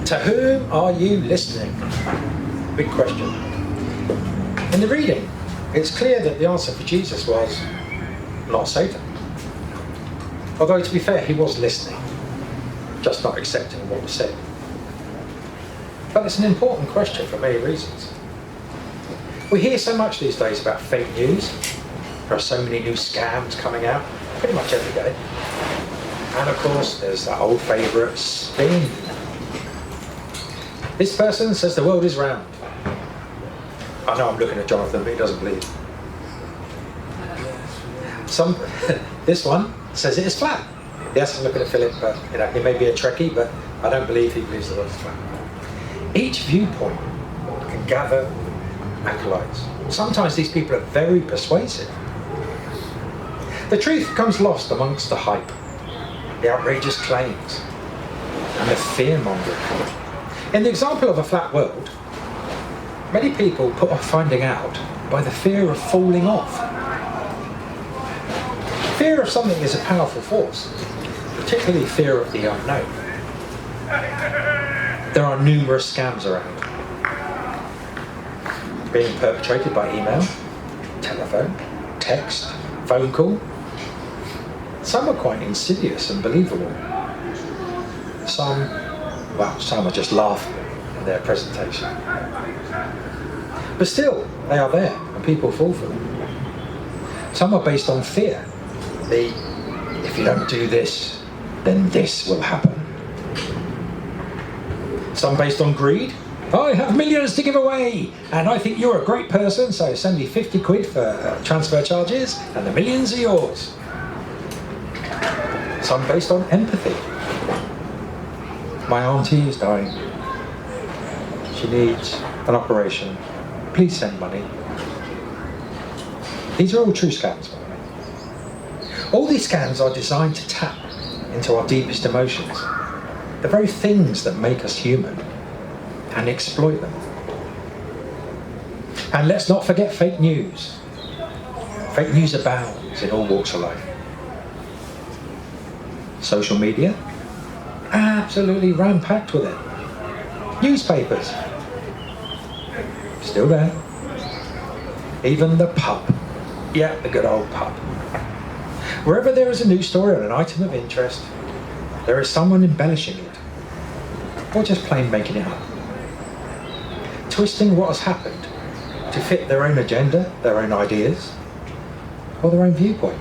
To whom are you listening? Big question. In the reading, it's clear that the answer for Jesus was not Satan. Although, to be fair, he was listening, just not accepting what was said. But it's an important question for many reasons. We hear so much these days about fake news. There are so many new scams coming out, pretty much every day. And of course, there's that old favourite spin. This person says the world is round. I know I'm looking at Jonathan, but he doesn't believe. This one says it is flat. Yes, I'm looking at Philip, but he may be a Trekkie, but I don't believe he believes the world is flat. Each viewpoint can gather acolytes. Sometimes these people are very persuasive. The truth becomes lost amongst the hype, the outrageous claims, and the fear-mongering. In the example of a flat world, many people put off finding out by the fear of falling off. Fear of something is a powerful force, particularly fear of the unknown. There are numerous scams around, being perpetrated by email, telephone, text, phone call. Some are quite insidious and believable. Some are just laughing in their presentation. But still, they are there and people fall for them. Some are based on fear. If you don't do this, then this will happen. Some based on greed. I have millions to give away, and I think you're a great person, so send me 50 quid for transfer charges, and the millions are yours. Some based on empathy. My auntie is dying. She needs an operation. Please send money. These are all true scams, by the way. All these scams are designed to tap into our deepest emotions, the very things that make us human, and exploit them. And let's not forget fake news. Fake news abounds in all walks of life. Social media, absolutely ram-packed with it. Newspapers, still there. Even the pub. Yeah, the good old pub. Wherever there is a news story on an item of interest, there is someone embellishing it, or just plain making it up. Twisting what has happened to fit their own agenda, their own ideas, or their own viewpoint.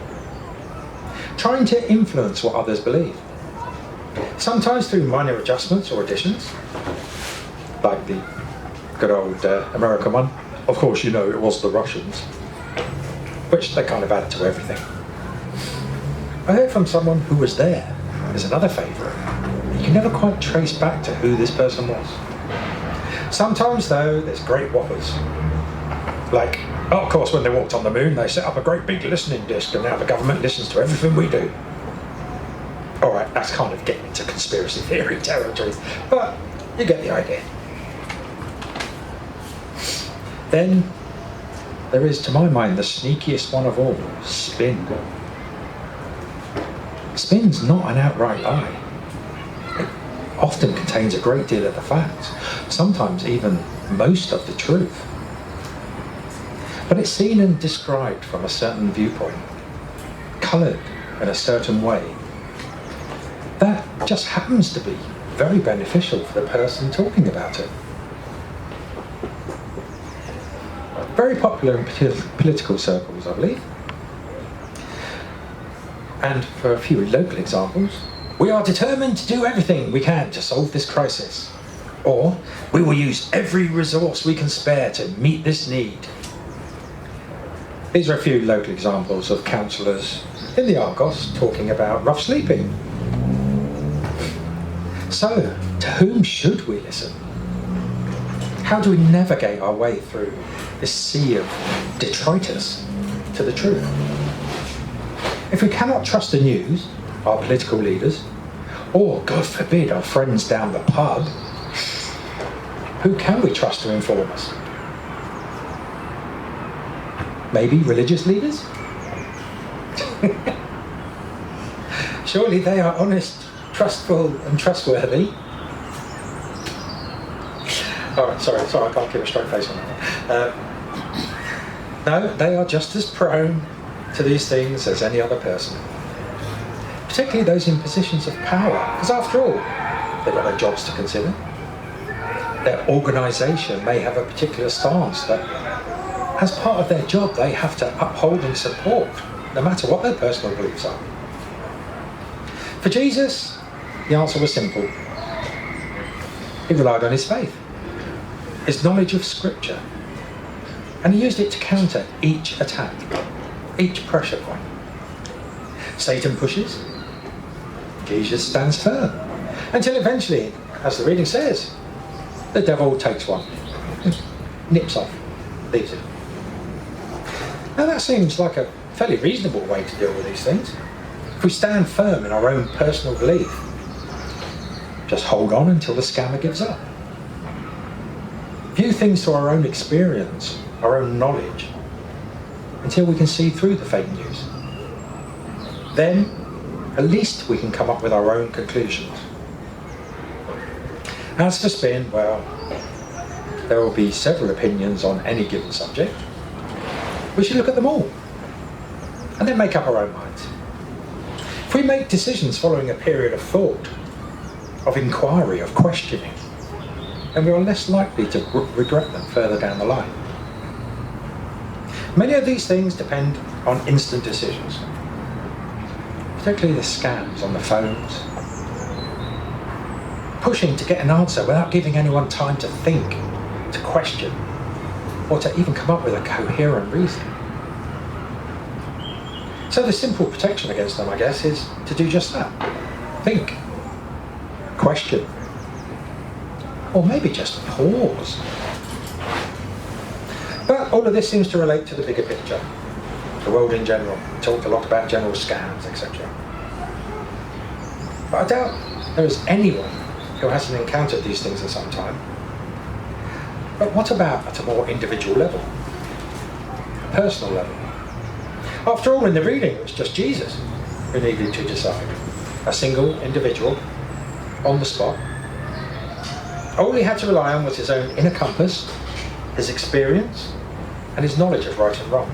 Trying to influence what others believe. Sometimes through minor adjustments or additions, like the good old American one. Of course, it was the Russians, which they kind of add to everything. I heard from someone who was there. There's another favourite. You can never quite trace back to who this person was. Sometimes, though, there's great whoppers. Like, of course, when they walked on the moon, they set up a great big listening disc, and now the government listens to everything we do. All right, that's kind of getting into conspiracy theory territory, but you get the idea. Then there is, to my mind, the sneakiest one of all, spin. Spin's not an outright lie. It often contains a great deal of the facts, sometimes even most of the truth. But it's seen and described from a certain viewpoint, coloured in a certain way. That just happens to be very beneficial for the person talking about it. Very popular in political circles, I believe. And for a few local examples, we are determined to do everything we can to solve this crisis. Or, we will use every resource we can spare to meet this need. These are a few local examples of councillors in the Argos talking about rough sleeping. So, to whom should we listen? How do we navigate our way through this sea of detritus to the truth? If we cannot trust the news, our political leaders, or, God forbid, our friends down the pub, who can we trust to inform us? Maybe religious leaders? Surely they are honest, trustful and trustworthy. All right, sorry, I can't keep a straight face on that one. No, they are just as prone to these things as any other person. Particularly those in positions of power, because after all, they've got their jobs to consider. Their organisation may have a particular stance that, as part of their job, they have to uphold and support, no matter what their personal beliefs are. For Jesus, the answer was simple. He relied on his faith, his knowledge of Scripture, and he used it to counter each attack, each pressure point. Satan pushes, Jesus stands firm, until eventually, as the reading says, the devil takes one, nips off, leaves it. Now that seems like a fairly reasonable way to deal with these things. If we stand firm in our own personal belief, just hold on until the scammer gives up. View things through our own experience, our own knowledge, until we can see through the fake news. Then, at least we can come up with our own conclusions. As for spin, well, there will be several opinions on any given subject. We should look at them all, and then make up our own minds. If we make decisions following a period of thought, of inquiry, of questioning, then we are less likely to regret them further down the line. Many of these things depend on instant decisions, particularly the scams on the phones, pushing to get an answer without giving anyone time to think, to question, or to even come up with a coherent reason. So the simple protection against them, I guess, is to do just that. Think, question, or maybe just pause. But all of this seems to relate to the bigger picture, the world in general. We talked a lot about general scams, etc. But I doubt there is anyone who hasn't encountered these things in some time. But what about at a more individual level, a personal level? After all, in the reading, it was just Jesus who needed to decide. A single individual, on the spot. All he had to rely on was his own inner compass, his experience, and his knowledge of right and wrong.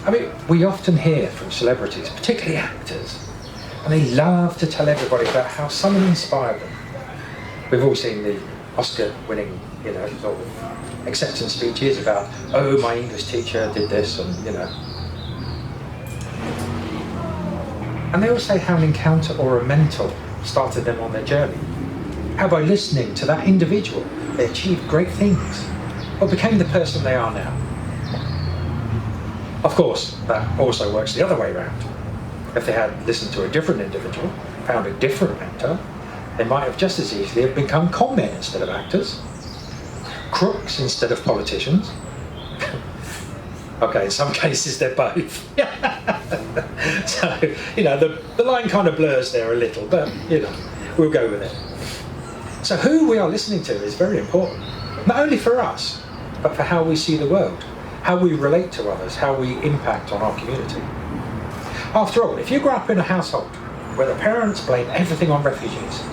I mean, we often hear from celebrities, particularly actors, and they love to tell everybody about how someone inspired them. We've all seen the Oscar-winning, sort of acceptance speeches about, oh, my English teacher did this, and, And they all say how an encounter or a mentor started them on their journey. How by listening to that individual, they achieved great things, or became the person they are now. Of course, that also works the other way around. If they had listened to a different individual, found a different mentor, they might have just as easily have become con men instead of actors, crooks instead of politicians. Okay, in some cases they're both. So, the line kind of blurs there a little, but, we'll go with it. So who we are listening to is very important, not only for us, but for how we see the world, how we relate to others, how we impact on our community. After all, if you grow up in a household where the parents blame everything on refugees,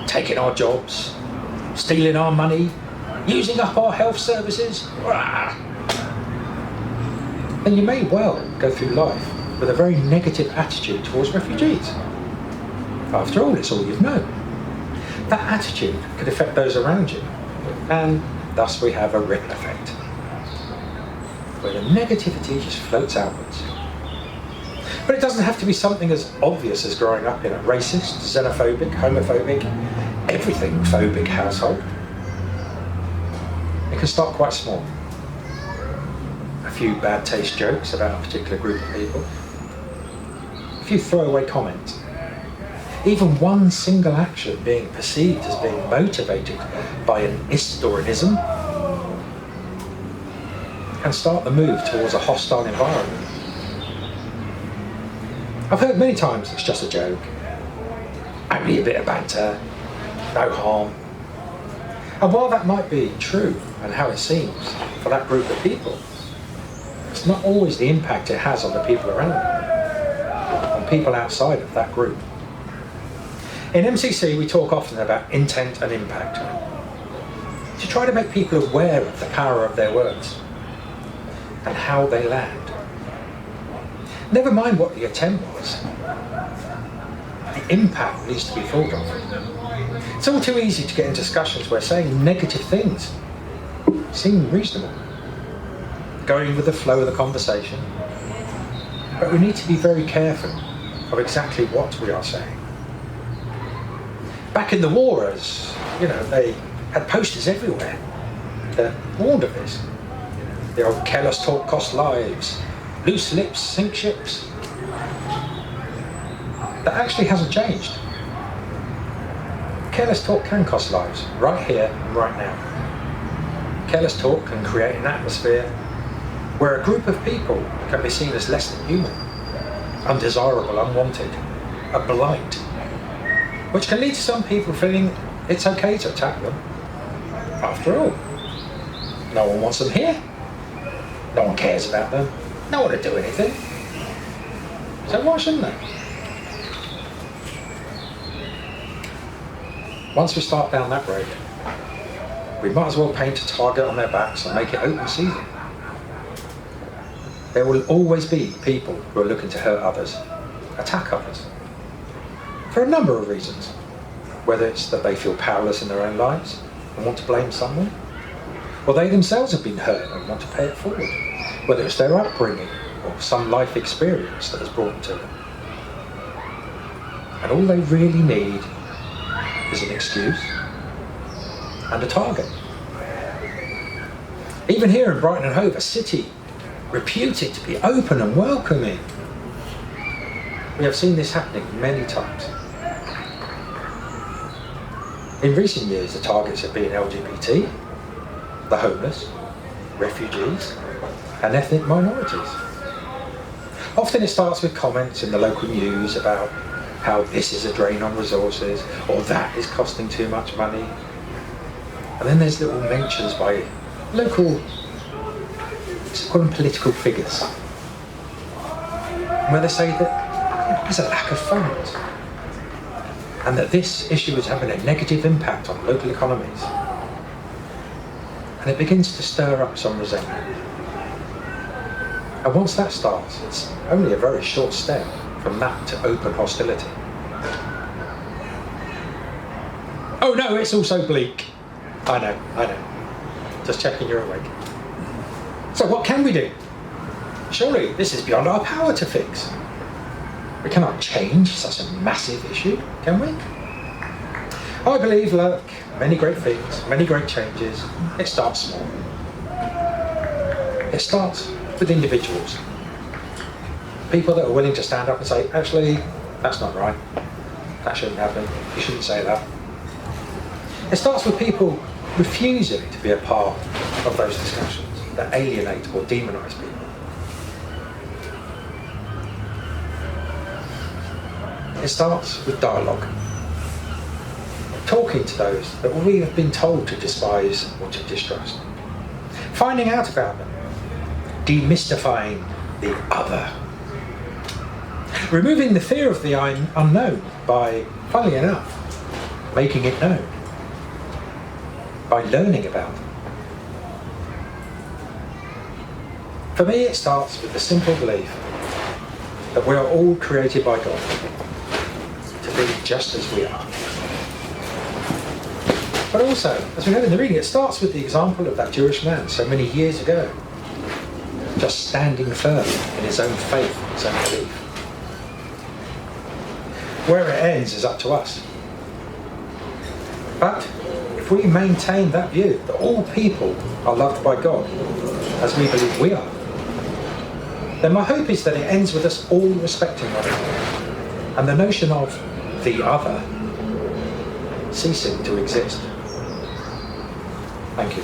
taking our jobs, stealing our money, using up our health services, then you may well go through life with a very negative attitude towards refugees. After all, it's all you've known. That attitude could affect those around you, and thus we have a ripple effect, where the negativity just floats outwards. But it doesn't have to be something as obvious as growing up in a racist, xenophobic, homophobic, everything phobic household. It can start quite small. A few bad taste jokes about a particular group of people, a few throwaway comments, even one single action being perceived as being motivated by an ist or an ism can start the move towards a hostile environment. I've heard many times it's just a joke, only a bit of banter, no harm. And while that might be true and how it seems for that group of people, it's not always the impact it has on the people around them, on people outside of that group. In MCC, we talk often about intent and impact, to try to make people aware of the power of their words and how they land. Never mind what the intent was, the impact needs to be thought of. It's all too easy to get in discussions where saying negative things seem reasonable, going with the flow of the conversation, but we need to be very careful of exactly what we are saying. Back in the war, as you know, they had posters everywhere that warned of this. The old careless talk costs lives, loose lips sink ships. That actually hasn't changed. Careless talk can cost lives, right here and right now. Careless talk can create an atmosphere where a group of people can be seen as less than human, undesirable, unwanted, a blight, which can lead to some people feeling it's okay to attack them. After all, no one wants them here, no one cares about them, no one to do anything, so why shouldn't they? Once we start down that road, we might as well paint a target on their backs and make it open season. There will always be people who are looking to hurt others, attack others, for a number of reasons. Whether it's that they feel powerless in their own lives and want to blame someone, or they themselves have been hurt and want to pay it forward. Whether it's their upbringing or some life experience that has brought them to them. And all they really need is an excuse and a target. Even here in Brighton and Hove, a city reputed to be open and welcoming, we have seen this happening many times. In recent years, the targets have been LGBT, the homeless, refugees, and ethnic minorities. Often it starts with comments in the local news about how this is a drain on resources, or that is costing too much money. And then there's little mentions by local, let's call them political figures, where they say that there's a lack of funds, and that this issue is having a negative impact on local economies. And it begins to stir up some resentment. And once that starts, it's only a very short step from that to open hostility. Oh no, it's all so bleak. I know. Just checking you're awake. So what can we do? Surely this is beyond our power to fix. We cannot change such a massive issue, can we? I believe, like many great things, many great changes, it starts small. It starts with individuals. People that are willing to stand up and say, actually, that's not right. That shouldn't happen. You shouldn't say that. It starts with people refusing to be a part of those discussions that alienate or demonise people. It starts with dialogue. Talking to those that we have been told to despise or to distrust. Finding out about them. Demystifying the other. Removing the fear of the unknown by, funnily enough, making it known. By learning about them. For me, it starts with the simple belief that we are all created by God to be just as we are. But also, as we heard in the reading, it starts with the example of that Jewish man so many years ago, just standing firm in his own faith, his own belief. Where it ends is up to us. But if we maintain that view that all people are loved by God, as we believe we are, then my hope is that it ends with us all respecting one another, and the notion of the other ceasing to exist. Thank you.